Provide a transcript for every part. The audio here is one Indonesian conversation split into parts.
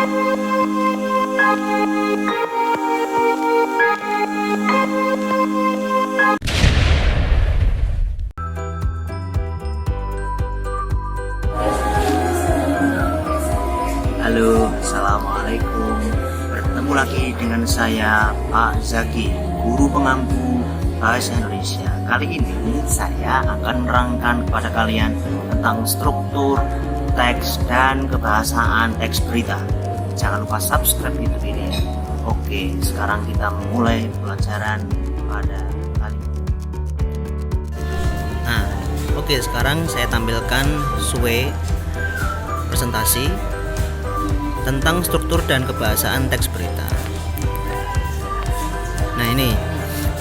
Halo, assalamualaikum. Bertemu lagi dengan saya Pak Zaki, guru pengampu bahasa Indonesia. Kali ini saya akan menerangkan kepada kalian tentang struktur teks dan kebahasaan teks berita. Jangan lupa subscribe YouTube ini. Oke, sekarang kita mulai pelajaran pada kali ini. Oke, sekarang saya tampilkan presentasi tentang struktur dan kebahasaan teks berita. Nah, ini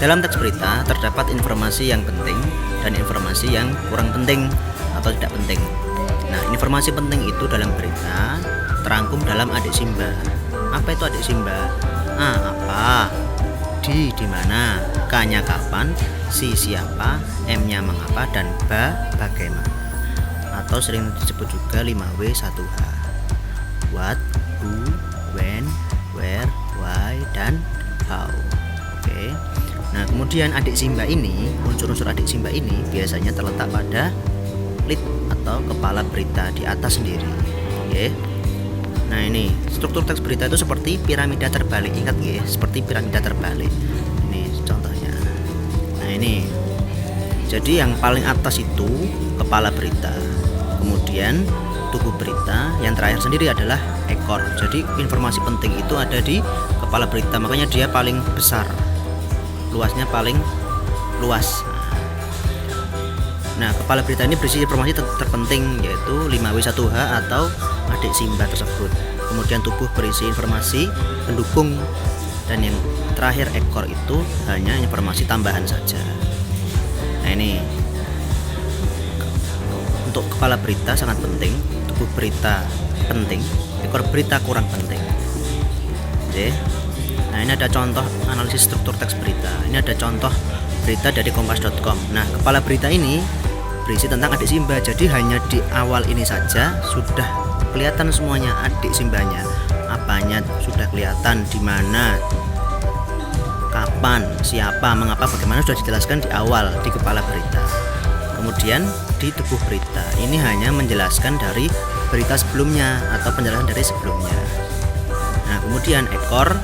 dalam teks berita terdapat informasi yang penting dan informasi yang kurang penting atau tidak penting. Nah, informasi penting itu dalam berita terangkum dalam adik simba. Apa itu adik simba? A apa, di mana, K-nya kapan, si siapa, M-nya mengapa, dan bagaimana. Atau sering disebut juga 5W 1H. What, who, when, where, why, dan how. Oke. Nah, kemudian adik simba ini, unsur-unsur adik simba ini biasanya terletak pada lead atau kepala berita di atas sendiri. Oke. Nah, ini struktur teks berita itu seperti piramida terbalik. Ingat ya, seperti piramida terbalik. Ini contohnya. Nah, ini. Jadi yang paling atas itu kepala berita. Kemudian tubuh berita, yang terakhir sendiri adalah ekor. Jadi informasi penting itu ada di kepala berita, makanya dia paling besar, luasnya paling luas. Nah, kepala berita ini berisi informasi terpenting, yaitu 5W1H atau adik simba tersebut. Kemudian tubuh berisi informasi pendukung, dan yang terakhir ekor itu hanya informasi tambahan saja. Nah, ini untuk kepala berita sangat penting, tubuh berita penting, ekor berita kurang penting. Oke. Nah, ini ada contoh analisis struktur teks berita. Ini ada contoh berita dari kompas.com. Nah, kepala berita ini berisi tentang adik simba. Jadi hanya di awal ini saja sudah kelihatan semuanya adik simbanya. Apanya sudah kelihatan, di mana, kapan, siapa, mengapa, bagaimana sudah dijelaskan di awal di kepala berita. Kemudian di tubuh berita ini hanya menjelaskan dari berita sebelumnya atau penjelasan dari sebelumnya. Nah, kemudian ekor,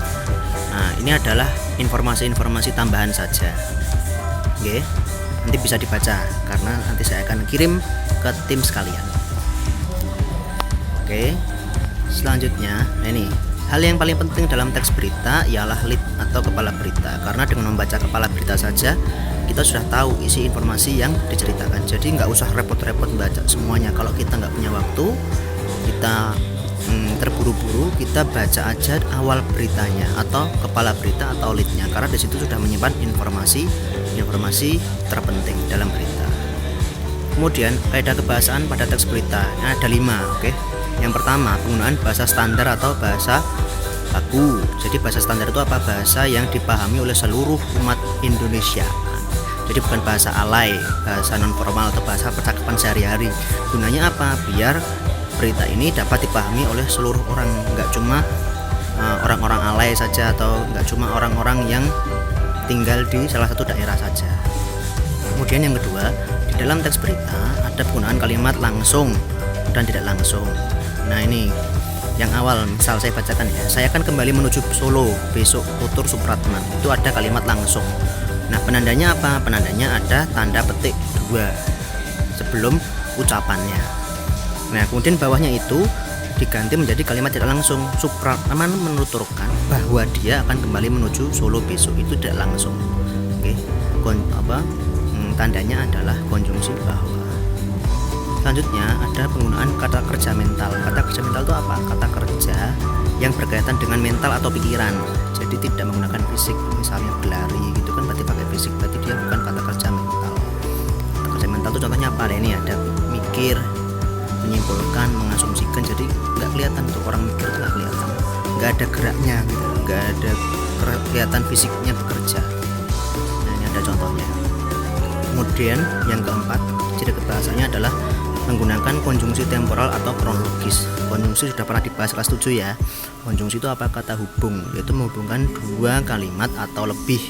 nah ini adalah informasi-informasi tambahan saja. Oke, nanti bisa dibaca karena nanti saya akan kirim ke tim sekalian. Oke, selanjutnya, nah ini hal yang paling penting dalam teks berita ialah lead atau kepala berita, karena dengan membaca kepala berita saja kita sudah tahu isi informasi yang diceritakan. Jadi nggak usah repot-repot baca semuanya. Kalau kita nggak punya waktu, kita terburu-buru, kita baca aja awal beritanya atau kepala berita atau leadnya, karena di situ sudah menyimpan informasi terpenting dalam berita. Kemudian kaidah kebahasaan pada teks berita ada 5. Oke. Yang pertama, penggunaan bahasa standar atau bahasa baku. Jadi bahasa standar itu apa? Bahasa yang dipahami oleh seluruh umat Indonesia. Jadi bukan bahasa alay, bahasa non formal atau bahasa percakapan sehari-hari. Gunanya apa? Biar berita ini dapat dipahami oleh seluruh orang, nggak cuma orang-orang alay saja, atau nggak cuma orang-orang yang tinggal di salah satu daerah saja. Kemudian yang kedua, di dalam teks berita ada penggunaan kalimat langsung dan tidak langsung. Nah, ini yang awal, misal saya bacakan ya, saya akan kembali menuju Solo besok, tutur Supratman. Itu ada kalimat langsung. Nah, penandanya apa? Penandanya ada tanda petik 2 sebelum ucapannya. Nah, kemudian bawahnya itu diganti menjadi kalimat tidak langsung. Supratman menuturkan bahwa dia akan kembali menuju Solo besok. Itu tidak langsung. Oke. Tandanya adalah konjungsi bahwa. Selanjutnya ada penggunaan kata kerja mental. Kata kerja mental itu apa? Kata kerja yang berkaitan dengan mental atau pikiran. Jadi tidak menggunakan fisik. Misalnya berlari gitu kan berarti pakai fisik, berarti dia bukan kata kerja mental. Kata kerja mental itu contohnya apa? Ini ada mikir, menyimpulkan, mengasumsikan. Jadi nggak kelihatan tuh, orang mikir itu nggak kelihatan, nggak ada geraknya gitu, nggak ada kelihatan fisiknya bekerja. Nah, ini ada contohnya. Kemudian yang keempat, ciri kebahasannya adalah menggunakan konjungsi temporal atau kronologis. Konjungsi sudah pernah dibahas kelas 7 ya. Konjungsi itu apa? Kata hubung, yaitu menghubungkan dua kalimat atau lebih.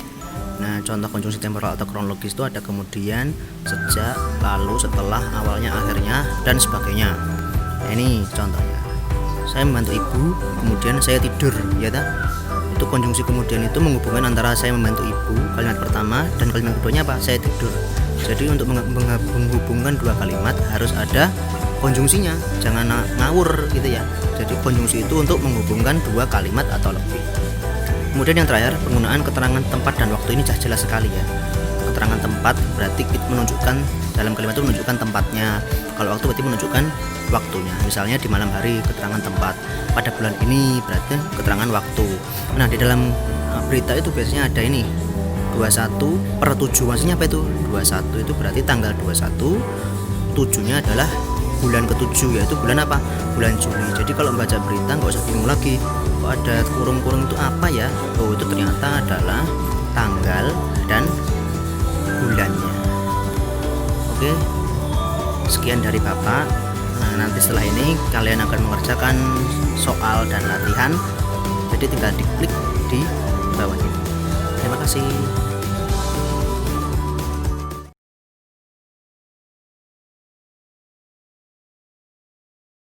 Nah, contoh konjungsi temporal atau kronologis itu ada kemudian, sejak, lalu, setelah, awalnya, akhirnya, dan sebagainya. Nah, ini contohnya. Saya membantu ibu, kemudian saya tidur, ya tak? Itu konjungsi kemudian itu menghubungkan antara saya membantu ibu, kalimat pertama, dan kalimat keduanya apa? Saya tidur. Jadi untuk menghubungkan dua kalimat harus ada konjungsinya, jangan ngawur gitu ya. Jadi konjungsi itu untuk menghubungkan dua kalimat atau lebih. Kemudian yang terakhir, penggunaan keterangan tempat dan waktu ini jelas sekali ya. Keterangan tempat berarti menunjukkan, dalam kalimat itu menunjukkan tempatnya. Kalau waktu berarti menunjukkan waktunya. Misalnya di malam hari, keterangan tempat. Pada bulan ini berarti keterangan waktu. Nah, di dalam berita itu biasanya ada ini 21/7. Maksudnya apa itu? 21 itu berarti tanggal 21. 7-nya adalah bulan ke-7, yaitu bulan apa? Bulan Juli. Jadi kalau membaca berita nggak usah bingung lagi, kok ada kurung-kurung itu apa ya? Oh, itu ternyata adalah tanggal dan bulannya. Oke, sekian dari Bapak. Nah, nanti setelah ini kalian akan mengerjakan soal dan latihan, jadi tinggal diklik di bawah ini. Terima kasih.